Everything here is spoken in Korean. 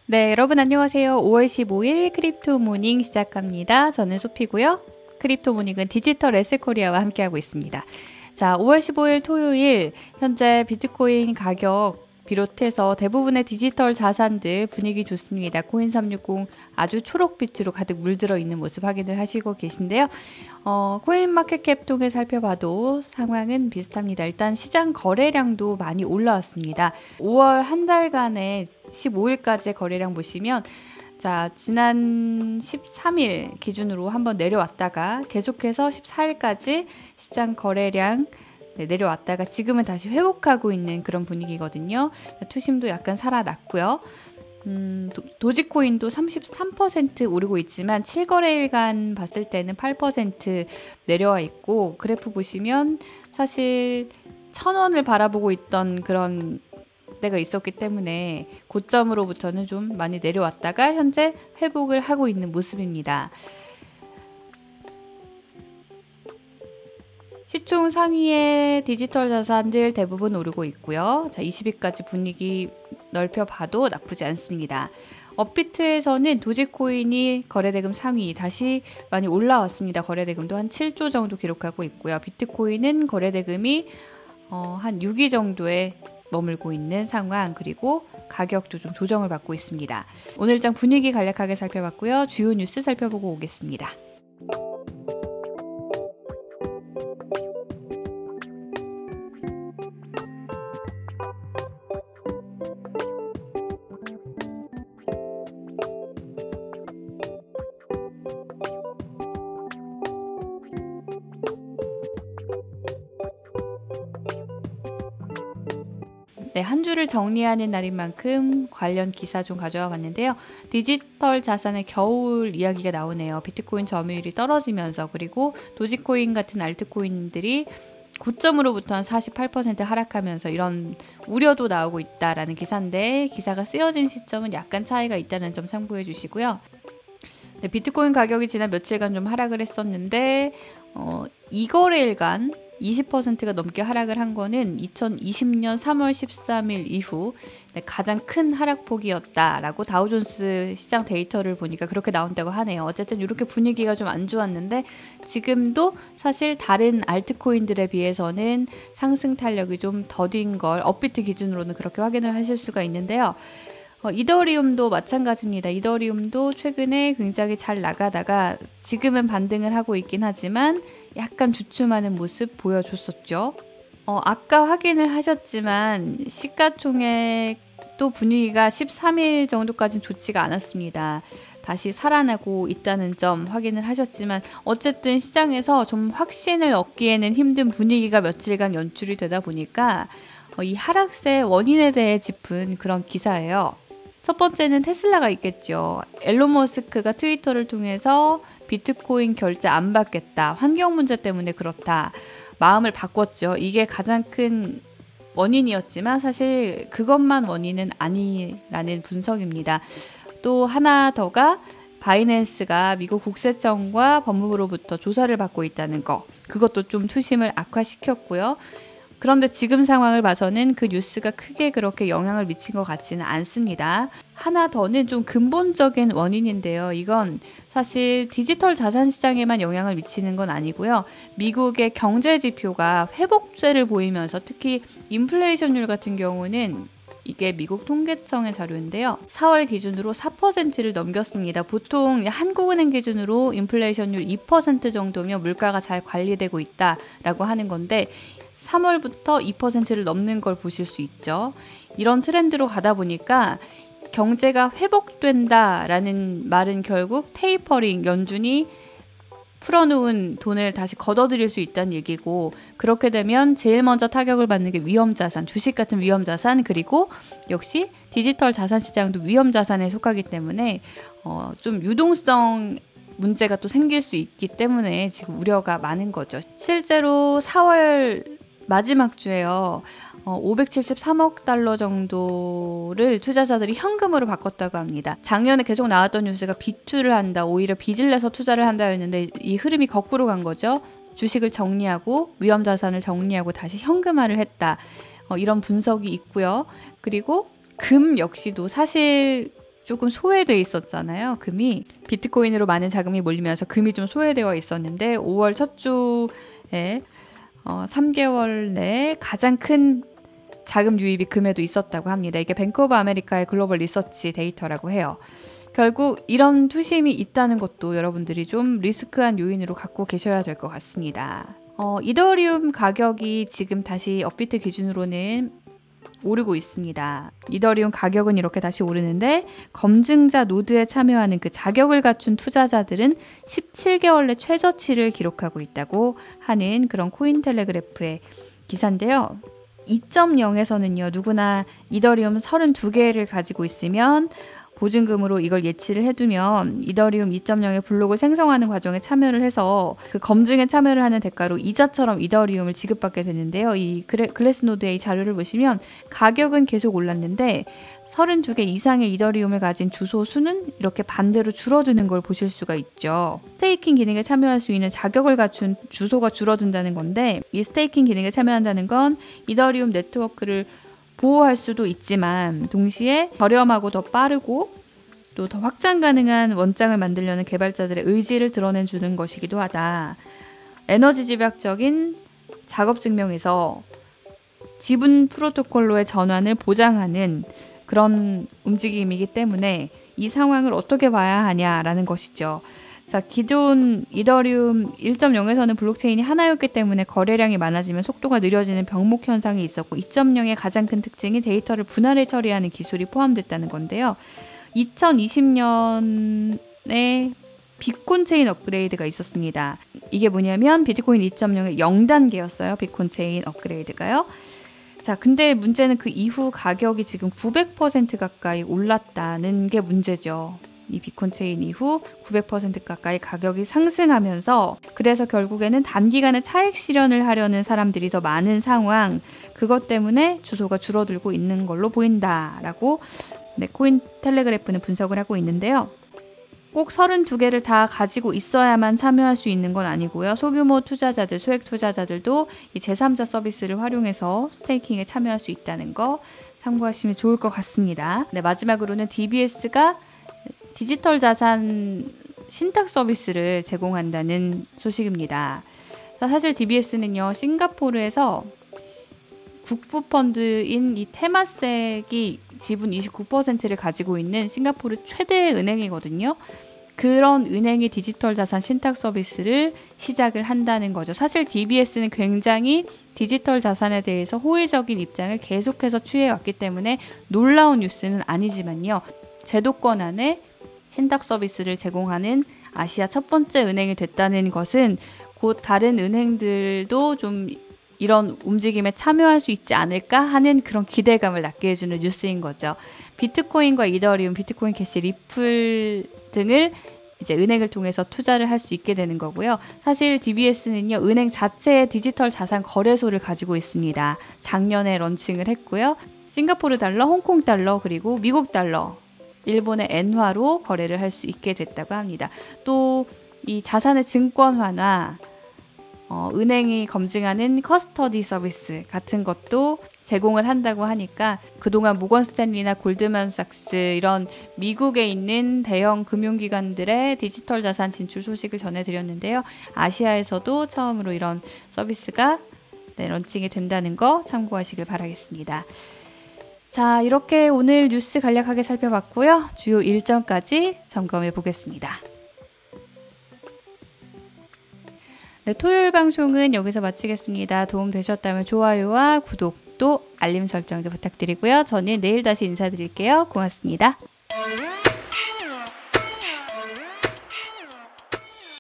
네, 여러분 안녕하세요. 5월 15일 크립토 모닝 시작합니다. 저는 소피고요. 크립토 모닝은 디지털 에셋코리아와 함께하고 있습니다. 자, 5월 15일 토요일 현재 비트코인 가격 비롯해서 대부분의 디지털 자산들 분위기 좋습니다. 코인360 아주 초록빛으로 가득 물들어 있는 모습 확인을 하시고 계신데요. 코인마켓캡 통해 살펴봐도 상황은 비슷합니다. 일단 시장 거래량도 많이 올라왔습니다. 5월 한 달간의 15일까지의 거래량 보시면 자, 지난 13일 기준으로 한번 내려왔다가 계속해서 14일까지 시장 거래량 내려왔다가 지금은 다시 회복하고 있는 그런 분위기거든요. 투심도 약간 살아났고요. 도지코인도 33% 오르고 있지만 7거래일간 봤을 때는 8% 내려와 있고, 그래프 보시면 사실 1,000원을 바라보고 있던 그런 때가 있었기 때문에 고점으로부터는 좀 많이 내려왔다가 현재 회복을 하고 있는 모습입니다. 시총 상위의 디지털 자산들 대부분 오르고 있고요. 자, 20일까지 분위기 넓혀봐도 나쁘지 않습니다. 업비트에서는 도지코인이 거래대금 상위 다시 많이 올라왔습니다. 거래대금도 한 7조 정도 기록하고 있고요. 비트코인은 거래대금이 한 6위 정도에 머물고 있는 상황, 그리고 가격도 좀 조정을 받고 있습니다. 오늘장 분위기 간략하게 살펴봤고요. 주요 뉴스 살펴보고 오겠습니다. 네, 한 주를 정리하는 날인 만큼 관련 기사 좀 가져와 봤는데요. 디지털 자산의 겨울 이야기가 나오네요. 비트코인 점유율이 떨어지면서, 그리고 도지코인 같은 알트코인들이 고점으로부터 한 48% 하락하면서 이런 우려도 나오고 있다라는 기사인데, 기사가 쓰여진 시점은 약간 차이가 있다는 점 참고해 주시고요. 네, 비트코인 가격이 지난 며칠간 좀 하락을 했었는데 2거래일간 20%가 넘게 하락을 한 거는 2020년 3월 13일 이후 가장 큰 하락폭이었다라고 다우존스 시장 데이터를 보니까 그렇게 나온다고 하네요. 어쨌든 이렇게 분위기가 좀 안 좋았는데 지금도 사실 다른 알트코인들에 비해서는 상승 탄력이 좀 더딘 걸 업비트 기준으로는 그렇게 확인을 하실 수가 있는데요. 이더리움도 마찬가지입니다. 이더리움도 최근에 굉장히 잘 나가다가 지금은 반등을 하고 있긴 하지만 약간 주춤하는 모습 보여줬었죠. 아까 확인을 하셨지만 시가총액도 분위기가 13일 정도까지는 좋지가 않았습니다. 다시 살아나고 있다는 점 확인을 하셨지만 어쨌든 시장에서 좀 확신을 얻기에는 힘든 분위기가 며칠간 연출이 되다 보니까 이 하락세의 원인에 대해 짚은 그런 기사예요. 첫 번째는 테슬라가 있겠죠. 앨런 머스크가 트위터를 통해서 비트코인 결제 안 받겠다, 환경 문제 때문에 그렇다, 마음을 바꿨죠. 이게 가장 큰 원인이었지만 사실 그것만 원인은 아니라는 분석입니다. 또 하나 더가 바이낸스가 미국 국세청과 법무부로부터 조사를 받고 있다는 거, 그것도 좀 투심을 악화시켰고요. 그런데 지금 상황을 봐서는 그 뉴스가 크게 그렇게 영향을 미친 것 같지는 않습니다. 하나 더는 좀 근본적인 원인인데요. 이건 사실 디지털 자산 시장에만 영향을 미치는 건 아니고요. 미국의 경제 지표가 회복세를 보이면서 특히 인플레이션율 같은 경우는 이게 미국 통계청의 자료인데요. 4월 기준으로 4%를 넘겼습니다. 보통 한국은행 기준으로 인플레이션율 2% 정도면 물가가 잘 관리되고 있다라고 하는 건데 3월부터 2%를 넘는 걸 보실 수 있죠. 이런 트렌드로 가다 보니까 경제가 회복된다라는 말은 결국 테이퍼링, 연준이 풀어놓은 돈을 다시 걷어들일 수 있다는 얘기고, 그렇게 되면 제일 먼저 타격을 받는 게 위험자산, 주식 같은 위험자산, 그리고 역시 디지털 자산 시장도 위험자산에 속하기 때문에 좀 유동성 문제가 또 생길 수 있기 때문에 지금 우려가 많은 거죠. 실제로 4월 마지막 주에요. 573억 달러 정도를 투자자들이 현금으로 바꿨다고 합니다. 작년에 계속 나왔던 뉴스가 비투를 한다, 오히려 빚을 내서 투자를 한다였는데 이 흐름이 거꾸로 간 거죠. 주식을 정리하고 위험 자산을 정리하고 다시 현금화를 했다. 이런 분석이 있고요. 그리고 금 역시도 사실 조금 소외돼 있었잖아요. 금이 비트코인으로 많은 자금이 몰리면서 금이 좀 소외되어 있었는데 5월 첫 주에 3개월 내에 가장 큰 자금 유입이 금에도 있었다고 합니다. 이게 뱅크 오브 아메리카의 글로벌 리서치 데이터라고 해요. 결국 이런 투심이 있다는 것도 여러분들이 좀 리스크한 요인으로 갖고 계셔야 될 것 같습니다. 이더리움 가격이 지금 다시 업비트 기준으로는 오르고 있습니다. 이더리움 가격은 이렇게 다시 오르는데 검증자 노드에 참여하는 그 자격을 갖춘 투자자들은 17개월 내 최저치를 기록하고 있다고 하는 그런 코인텔레그래프의 기사인데요. 2.0에서는요. 누구나 이더리움 32개를 가지고 있으면 보증금으로 이걸 예치를 해두면 이더리움 2.0의 블록을 생성하는 과정에 참여를 해서 그 검증에 참여를 하는 대가로 이자처럼 이더리움을 지급받게 되는데요. 이 글래스노드의 자료를 보시면 가격은 계속 올랐는데 32개 이상의 이더리움을 가진 주소 수는 이렇게 반대로 줄어드는 걸 보실 수가 있죠. 스테이킹 기능에 참여할 수 있는 자격을 갖춘 주소가 줄어든다는 건데 이 스테이킹 기능에 참여한다는 건 이더리움 네트워크를 보호할 수도 있지만 동시에 저렴하고 더 빠르고 또 더 확장 가능한 원장을 만들려는 개발자들의 의지를 드러내주는 것이기도 하다. 에너지 집약적인 작업 증명에서 지분 프로토콜로의 전환을 보장하는 그런 움직임이기 때문에 이 상황을 어떻게 봐야 하냐라는 것이죠. 자, 기존 이더리움 1.0에서는 블록체인이 하나였기 때문에 거래량이 많아지면 속도가 느려지는 병목 현상이 있었고 2.0의 가장 큰 특징이 데이터를 분할해 처리하는 기술이 포함됐다는 건데요. 2020년에 비콘 체인 업그레이드가 있었습니다. 이게 뭐냐면 비트코인 2.0의 0단계였어요. 비콘 체인 업그레이드가요. 자, 근데 문제는 그 이후 가격이 지금 900% 가까이 올랐다는 게 문제죠. 이 비콘 체인 이후 900% 가까이 가격이 상승하면서 그래서 결국에는 단기간에 차익 실현을 하려는 사람들이 더 많은 상황, 그것 때문에 주소가 줄어들고 있는 걸로 보인다라고 코인텔레그래프는 분석을 하고 있는데요. 꼭 32개를 다 가지고 있어야만 참여할 수 있는 건 아니고요. 소규모 투자자들, 소액 투자자들도 이 제3자 서비스를 활용해서 스테이킹에 참여할 수 있다는 거 참고하시면 좋을 것 같습니다. 네, 마지막으로는 DBS가 디지털 자산 신탁 서비스를 제공한다는 소식입니다. 사실 DBS는요, 싱가포르에서 국부펀드인 이 테마섹이 지분 29%를 가지고 있는 싱가포르 최대 은행이거든요. 그런 은행이 디지털 자산 신탁 서비스를 시작을 한다는 거죠. 사실 DBS는 굉장히 디지털 자산에 대해서 호의적인 입장을 계속해서 취해왔기 때문에 놀라운 뉴스는 아니지만요. 제도권 안에 신탁 서비스를 제공하는 아시아 첫 번째 은행이 됐다는 것은 곧 다른 은행들도 좀 이런 움직임에 참여할 수 있지 않을까 하는 그런 기대감을 낳게 해주는 뉴스인 거죠. 비트코인과 이더리움, 비트코인 캐시, 리플 등을 이제 은행을 통해서 투자를 할 수 있게 되는 거고요. 사실 DBS는요, 은행 자체의 디지털 자산 거래소를 가지고 있습니다. 작년에 런칭을 했고요. 싱가포르 달러, 홍콩 달러, 그리고 미국 달러, 일본의 엔화로 거래를 할 수 있게 됐다고 합니다. 또 이 자산의 증권화나 은행이 검증하는 커스터디 서비스 같은 것도 제공을 한다고 하니까 그동안 모건 스탠리나 골드만삭스 이런 미국에 있는 대형 금융기관들의 디지털 자산 진출 소식을 전해드렸는데요. 아시아에서도 처음으로 이런 서비스가 런칭이 된다는 거 참고하시길 바라겠습니다. 자, 이렇게 오늘 뉴스 간략하게 살펴봤고요. 주요 일정까지 점검해 보겠습니다. 네, 토요일 방송은 여기서 마치겠습니다. 도움 되셨다면 좋아요와 구독 또 알림 설정도 부탁드리고요. 저는 내일 다시 인사드릴게요. 고맙습니다.